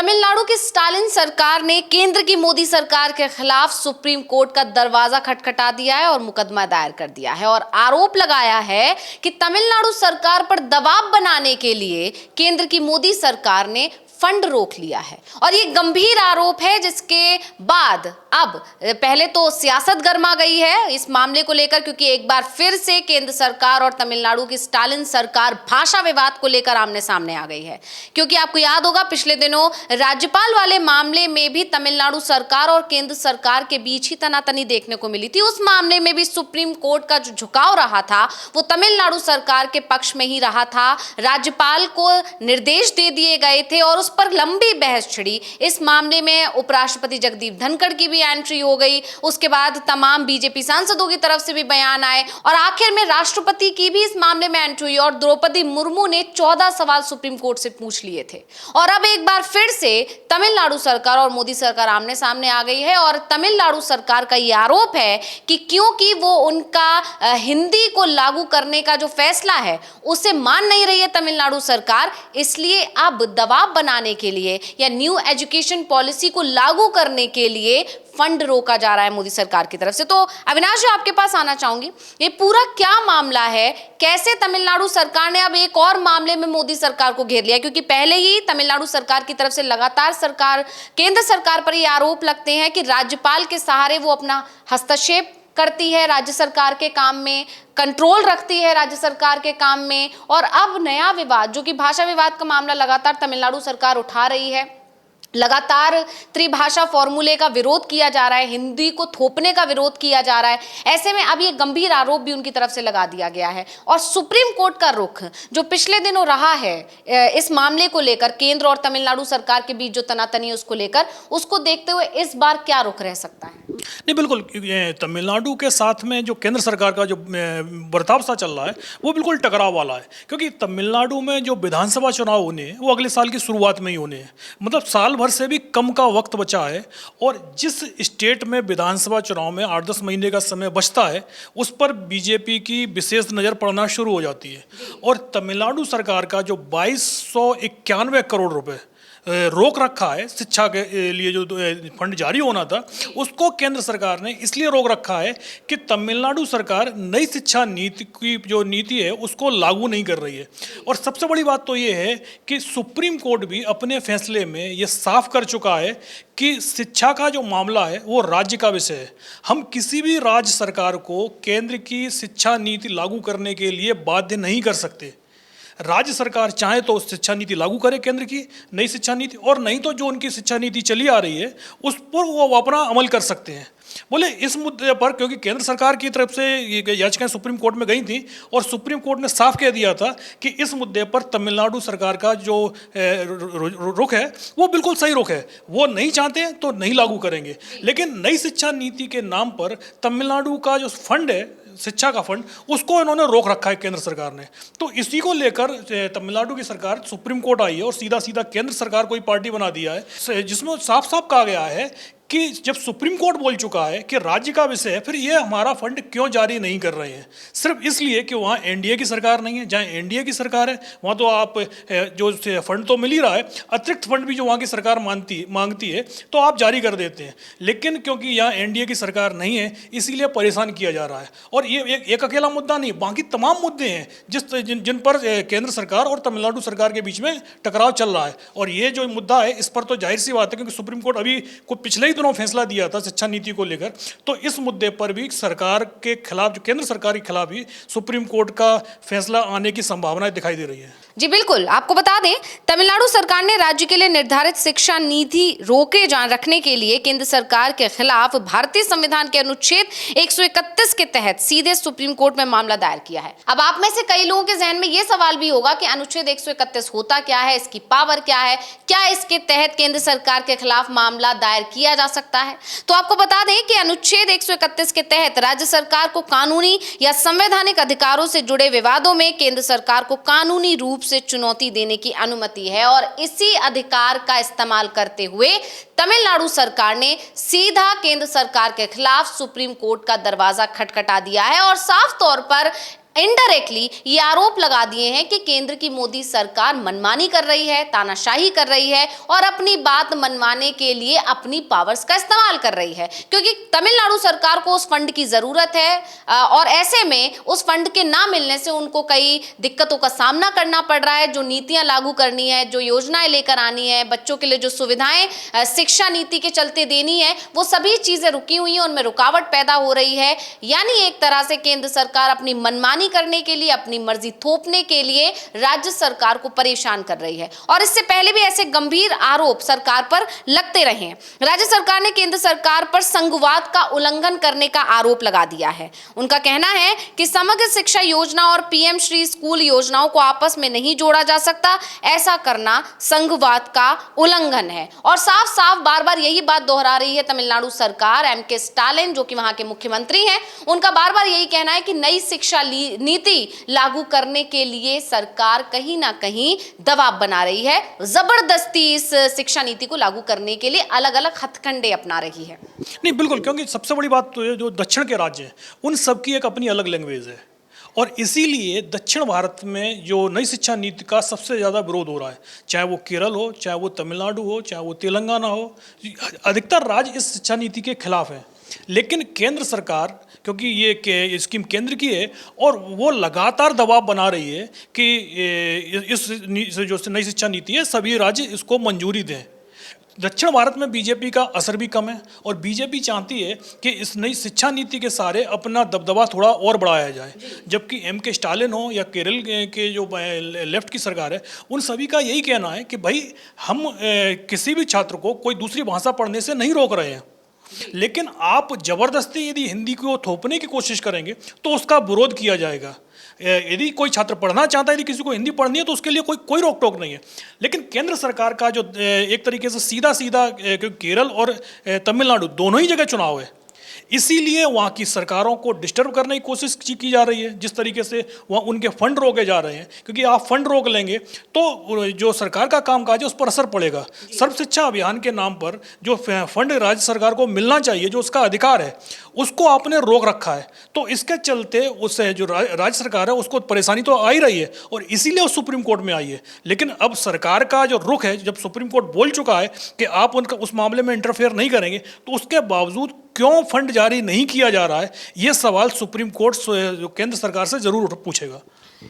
तमिलनाडु की स्टालिन सरकार ने केंद्र की मोदी सरकार के खिलाफ सुप्रीम कोर्ट का दरवाजा खटखटा दिया है और मुकदमा दायर कर दिया है और आरोप लगाया है कि तमिलनाडु सरकार पर दबाव बनाने के लिए केंद्र की मोदी सरकार ने फंड रोक लिया है। और ये गंभीर आरोप है, जिसके बाद अब पहले तो सियासत गर्मा गई है इस मामले को लेकर, क्योंकि एक बार फिर से केंद्र सरकार और तमिलनाडु की स्टालिन सरकार भाषा विवाद को लेकर आमने सामने आ गई है। क्योंकि आपको याद होगा, पिछले दिनों राज्यपाल वाले मामले में भी तमिलनाडु सरकार और केंद्र सरकार के बीच ही तनातनी देखने को मिली थी। उस मामले में भी सुप्रीम कोर्ट का जो झुकाव रहा था वो तमिलनाडु सरकार के पक्ष में ही रहा था। राज्यपाल को निर्देश दे दिए गए थे और पर लंबी बहस छिड़ी। इस मामले में उपराष्ट्रपति जगदीप धनखड़ की भी एंट्री हो गई, उसके बाद तमाम बीजेपी सांसदों की तरफ से भी बयान आए और आखिर में राष्ट्रपति की भी इस मामले में एंट्री हुई और द्रौपदी मुर्मू ने 14 सवाल सुप्रीम कोर्ट से पूछ लिए थे। और अब एक बार फिर से तमिलनाडु सरकार और मोदी सरकार आमने सामने आ गई है और तमिलनाडु सरकार का यह आरोप है कि क्योंकि वो उनका हिंदी को लागू करने का जो फैसला है उसे मान नहीं रही है तमिलनाडु सरकार, इसलिए अब दबाव बनाने के लिए या न्यू एजुकेशन पॉलिसी को लागू करने के लिए फंड रोका जा रहा है मोदी सरकार की तरफ से। तो अविनाश जी, आपके पास आना चाहूंगी, ये पूरा क्या मामला है? कैसे तमिलनाडु सरकार ने अब एक और मामले में मोदी सरकार को घेर लिया? क्योंकि पहले ही तमिलनाडु सरकार की तरफ से लगातार केंद्र सरकार पर ये आरोप लगते हैं कि राज्यपाल के सहारे वो अपना हस्तक्षेप करती है राज्य सरकार के काम में, कंट्रोल रखती है राज्य सरकार के काम में। और अब नया विवाद, जो कि भाषा विवाद का मामला लगातार तमिलनाडु सरकार उठा रही है, लगातार त्रिभाषा फॉर्मूले का विरोध किया जा रहा है, हिंदी को थोपने का विरोध किया जा रहा है। ऐसे में अब ये गंभीर आरोप भी उनकी तरफ से लगा दिया गया है और सुप्रीम कोर्ट का रुख जो पिछले दिनों रहा है इस मामले को लेकर, केंद्र और तमिलनाडु सरकार के बीच जो तनातनी है उसको लेकर, उसको देखते हुए इस बार क्या रुख रह सकता है? नहीं, बिल्कुल तमिलनाडु के साथ में जो केंद्र सरकार का जो बर्ताव सा चल रहा है वो बिल्कुल टकराव वाला है। क्योंकि तमिलनाडु में जो विधानसभा चुनाव होने हैं वो अगले साल की शुरुआत में ही होने हैं, मतलब साल भर से भी कम का वक्त बचा है। और जिस स्टेट में विधानसभा चुनाव में 8-10 महीने का समय बचता है उस पर बीजेपी की विशेष नज़र पड़ना शुरू हो जाती है। और तमिलनाडु सरकार का जो 2291 करोड़ रुपए रोक रखा है शिक्षा के लिए, जो फंड जारी होना था उसको केंद्र सरकार ने इसलिए रोक रखा है कि तमिलनाडु सरकार नई शिक्षा नीति की जो नीति है उसको लागू नहीं कर रही है। और सबसे बड़ी बात तो ये है कि सुप्रीम कोर्ट भी अपने फैसले में ये साफ कर चुका है कि शिक्षा का जो मामला है वो राज्य का विषय है। हम किसी भी राज्य सरकार को केंद्र की शिक्षा नीति लागू करने के लिए बाध्य नहीं कर सकते। राज्य सरकार चाहे तो शिक्षा नीति लागू करे, केंद्र की नई शिक्षा नीति, और नहीं तो जो उनकी शिक्षा नीति चली आ रही है उस पर वो अपना अमल कर सकते हैं। बोले इस मुद्दे पर, क्योंकि केंद्र सरकार की तरफ से याचिकाएं सुप्रीम कोर्ट में गई थी और सुप्रीम कोर्ट ने साफ कह दिया था कि इस मुद्दे पर तमिलनाडु सरकार का जो रुख है वो बिल्कुल सही रुख है, वो नहीं चाहते हैं तो नहीं लागू करेंगे। लेकिन नई शिक्षा नीति के नाम पर तमिलनाडु का जो फंड है, शिक्षा का फंड, उसको इन्होंने रोक रखा है केंद्र सरकार ने। तो इसी को लेकर तमिलनाडु की सरकार सुप्रीम कोर्ट आई है और सीधा सीधा केंद्र सरकार को ही पार्टी बना दिया है, जिसमें साफ साफ कहा गया है कि जब सुप्रीम कोर्ट बोल चुका है कि राज्य का विषय है, फिर ये हमारा फंड क्यों जारी नहीं कर रहे हैं? सिर्फ इसलिए कि वहाँ एनडीए की सरकार नहीं है। जहाँ एनडीए की सरकार है वहाँ तो आप जो फंड तो मिल ही रहा है, अतिरिक्त फंड भी जो वहाँ की सरकार मांगती है तो आप जारी कर देते हैं। लेकिन क्योंकि यहाँ एनडीए की सरकार नहीं है इसीलिए परेशान किया जा रहा है। और ये एक अकेला मुद्दा नहीं, बाकी तमाम मुद्दे हैं जिन पर केंद्र सरकार और तमिलनाडु सरकार के बीच में टकराव चल रहा है। और ये जो मुद्दा है इस पर तो जाहिर सी बात है, क्योंकि सुप्रीम कोर्ट अभी कुछ पिछले ही दिनों फैसला दिया था शिक्षा नीति को लेकर, तो इस मुद्दे पर भी सरकार के खिलाफ, जो केंद्र सरकार के खिलाफ ही सुप्रीम कोर्ट का फैसला आने की संभावनाएं दिखाई दे रही है। जी बिल्कुल, आपको बता दें, तमिलनाडु सरकार ने राज्य के लिए निर्धारित शिक्षा नीति रोके रखने के लिए केंद्र सरकार के खिलाफ भारतीय संविधान के अनुच्छेद 131 के तहत सीधे सुप्रीम कोर्ट में मामला दायर किया है। अब आप में से कई लोगों के जहन में यह सवाल भी होगा कि अनुच्छेद 131 होता क्या है, इसकी पावर क्या है, क्या इसके तहत केंद्र सरकार के खिलाफ मामला दायर किया जा सकता है? तो आपको बता दें कि अनुच्छेद 131 के तहत राज्य सरकार को कानूनी या संवैधानिक अधिकारों से जुड़े विवादों में केंद्र सरकार को कानूनी रूप से चुनौती देने की अनुमति है और इसी अधिकार का इस्तेमाल करते हुए तमिलनाडु सरकार ने सीधा केंद्र सरकार के खिलाफ सुप्रीम कोर्ट का दरवाजा खटखटा दिया है और साफ तौर पर इनडायरेक्टली ये आरोप लगा दिए हैं कि केंद्र की मोदी सरकार मनमानी कर रही है, तानाशाही कर रही है और अपनी बात मनवाने के लिए अपनी पावर्स का इस्तेमाल कर रही है, क्योंकि तमिलनाडु सरकार को उस फंड की जरूरत है और ऐसे में उस फंड के ना मिलने से उनको कई दिक्कतों का सामना करना पड़ रहा है। जो नीतियां लागू करनी है, जो योजनाएं लेकर आनी है, बच्चों के लिए जो सुविधाएं शिक्षा नीति के चलते देनी है, वो सभी चीजें रुकी हुई हैं, उनमें रुकावट पैदा हो रही है। यानी एक तरह से केंद्र सरकार अपनी मनमानी करने के लिए, अपनी मर्जी थोपने के लिए राज्य सरकार को परेशान कर रही है और इससे पहले भी ऐसे गंभीर आरोप सरकार पर लगते रहे हैं। राज्य सरकार ने केंद्र सरकार पर संघवाद का उल्लंघन करने का आरोप लगा दिया है। उनका कहना है कि समग्र शिक्षा योजना और पीएम श्री स्कूल योजनाओं को आपस में नहीं जोड़ा जा सकता, ऐसा करना संघवाद का उल्लंघन है। और साफ साफ बार बार यही बात दोहरा रही है तमिलनाडु सरकार। एम.के. स्टालिन जो कि वहां के मुख्यमंत्री हैं, उनका बार बार यही कहना है कि नई शिक्षा नीति लागू करने के लिए सरकार कहीं ना कहीं दबाव बना रही है, जबरदस्ती इस शिक्षा नीति को लागू करने के लिए अलग अलग हथकंडे अपना रही है। नहीं, बिल्कुल, क्योंकि सबसे बड़ी बात तो ये जो दक्षिण के राज्य हैं उन सबकी एक अपनी अलग लैंग्वेज है और इसीलिए दक्षिण भारत में जो नई शिक्षा नीति का सबसे ज़्यादा विरोध हो रहा है, चाहे वो केरल हो, चाहे वो तमिलनाडु हो, चाहे वो तेलंगाना हो, अधिकतर राज्य इस शिक्षा नीति के खिलाफ हैं। लेकिन केंद्र सरकार, क्योंकि ये स्कीम केंद्र की है और वो लगातार दबाव बना रही है कि इस जो नई शिक्षा नीति है सभी राज्य इसको मंजूरी दें। दक्षिण भारत में बीजेपी का असर भी कम है और बीजेपी चाहती है कि इस नई शिक्षा नीति के सारे अपना दबदबा थोड़ा और बढ़ाया जाए, जबकि एम.के. स्टालिन हो या केरल के जो लेफ्ट की सरकार है, उन सभी का यही कहना है कि भाई हम किसी भी छात्र को कोई दूसरी भाषा पढ़ने से नहीं रोक रहे हैं, लेकिन आप जबरदस्ती यदि हिंदी को थोपने की कोशिश करेंगे तो उसका विरोध किया जाएगा। यदि कोई छात्र पढ़ना चाहता है, यदि किसी को हिंदी पढ़नी है तो उसके लिए कोई रोक टोक नहीं है। लेकिन केंद्र सरकार का जो एक तरीके से सीधा केरल और तमिलनाडु दोनों ही जगह चुनाव है, इसीलिए वहाँ की सरकारों को डिस्टर्ब करने की कोशिश की जा रही है। जिस तरीके से वहाँ उनके फंड रोके जा रहे हैं, क्योंकि आप फंड रोक लेंगे तो जो सरकार का कामकाज है उस पर असर पड़ेगा। सर्व शिक्षा अभियान के नाम पर जो फंड राज्य सरकार को मिलना चाहिए, जो उसका अधिकार है, उसको आपने रोक रखा है। तो इसके चलते उससे जो राज्य सरकार है उसको परेशानी तो आ ही रही है और इसीलिए वो सुप्रीम कोर्ट में आई है। लेकिन अब सरकार का जो रुख है, जब सुप्रीम कोर्ट बोल चुका है कि आप उनका उस मामले में इंटरफेयर नहीं करेंगे, तो उसके बावजूद क्यों फंड जारी नहीं किया जा रहा है, ये सवाल सुप्रीम कोर्ट केंद्र सरकार से जरूर पूछेगा।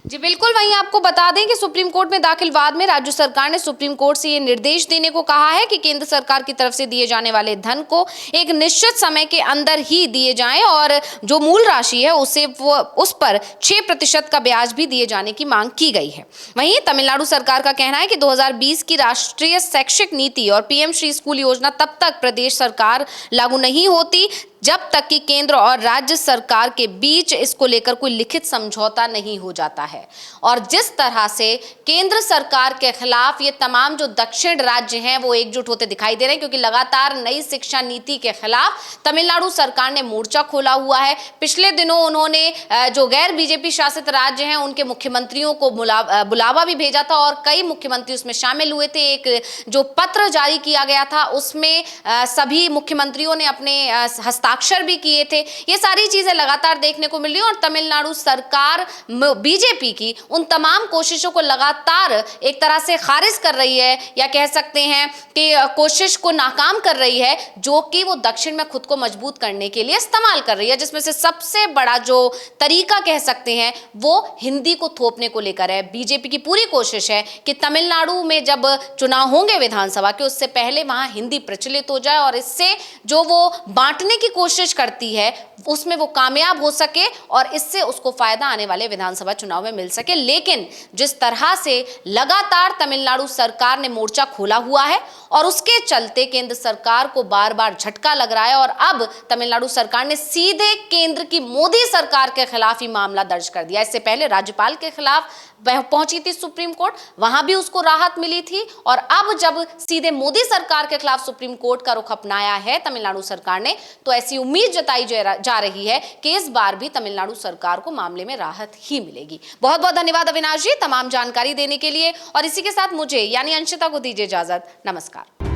जी बिल्कुल, वहीं आपको बता दें कि सुप्रीम कोर्ट में दाखिल वाद में राज्य सरकार ने सुप्रीम कोर्ट से ये निर्देश देने को कहा है कि केंद्र सरकार की तरफ से दिए जाने वाले धन को एक निश्चित समय के अंदर ही दिए जाएं और जो मूल राशि है उस पर 6% का ब्याज भी दिए जाने की मांग की गई है। वहीं तमिलनाडु सरकार का कहना है कि 2020 की राष्ट्रीय शैक्षिक नीति और पीएम श्री स्कूल योजना तब तक प्रदेश सरकार लागू नहीं होती जब तक कि केंद्र और राज्य सरकार के बीच इसको लेकर कोई लिखित समझौता नहीं हो जाता है। और जिस तरह से केंद्र सरकार के खिलाफ ये तमाम जो दक्षिण राज्य हैं वो एकजुट होते दिखाई दे रहे हैं, क्योंकि लगातार नई शिक्षा नीति के खिलाफ तमिलनाडु सरकार ने मोर्चा खोला हुआ है। पिछले दिनों उन्होंने जो गैर बीजेपी शासित राज्य हैं उनके मुख्यमंत्रियों को बुलावा भी भेजा था और कई मुख्यमंत्री उसमें शामिल हुए थे। एक जो पत्र जारी किया गया था उसमें सभी मुख्यमंत्रियों ने अपने हस्ताक्षर भी किए थे। ये सारी चीजें लगातार देखने को मिल रही हैं और तमिलनाडु सरकार बीजेपी की उन तमाम कोशिशों को लगातार एक तरह से खारिज कर रही है, या कह सकते हैं कि कोशिश को नाकाम कर रही है, जो कि वो दक्षिण में खुद को मजबूत करने के लिए इस्तेमाल कर रही है। जिसमें से सबसे बड़ा जो तरीका कह सकते हैं वो हिंदी को थोपने को लेकर है। बीजेपी की पूरी कोशिश है कि तमिलनाडु में जब चुनाव होंगे विधानसभा के, उससे पहले वहां हिंदी प्रचलित हो जाए और इससे जो वो बांटने की कोशिश करती है उसमें वो कामयाब हो सके और इससे उसको फायदा आने वाले विधानसभा चुनाव में मिल सके। लेकिन जिस तरह से लगातार तमिलनाडु सरकार ने मोर्चा खोला हुआ है और उसके चलते केंद्र सरकार को बार बार झटका लग रहा है और अब तमिलनाडु सरकार ने सीधे केंद्र की मोदी सरकार के खिलाफ ही मामला दर्ज कर दिया। इससे पहले राज्यपाल के खिलाफ पहुंची थी सुप्रीम कोर्ट, वहां भी उसको राहत मिली थी और अब जब सीधे मोदी सरकार के खिलाफ सुप्रीम कोर्ट का रुख अपनाया है तमिलनाडु सरकार ने, तो ऐसी उम्मीद जताई जा रही है कि इस बार भी तमिलनाडु सरकार को मामले में राहत ही मिलेगी। बहुत बहुत धन्यवाद अविनाश जी तमाम जानकारी देने के लिए और इसी के साथ मुझे यानी अंशिता को दीजिए इजाजत। नमस्कार।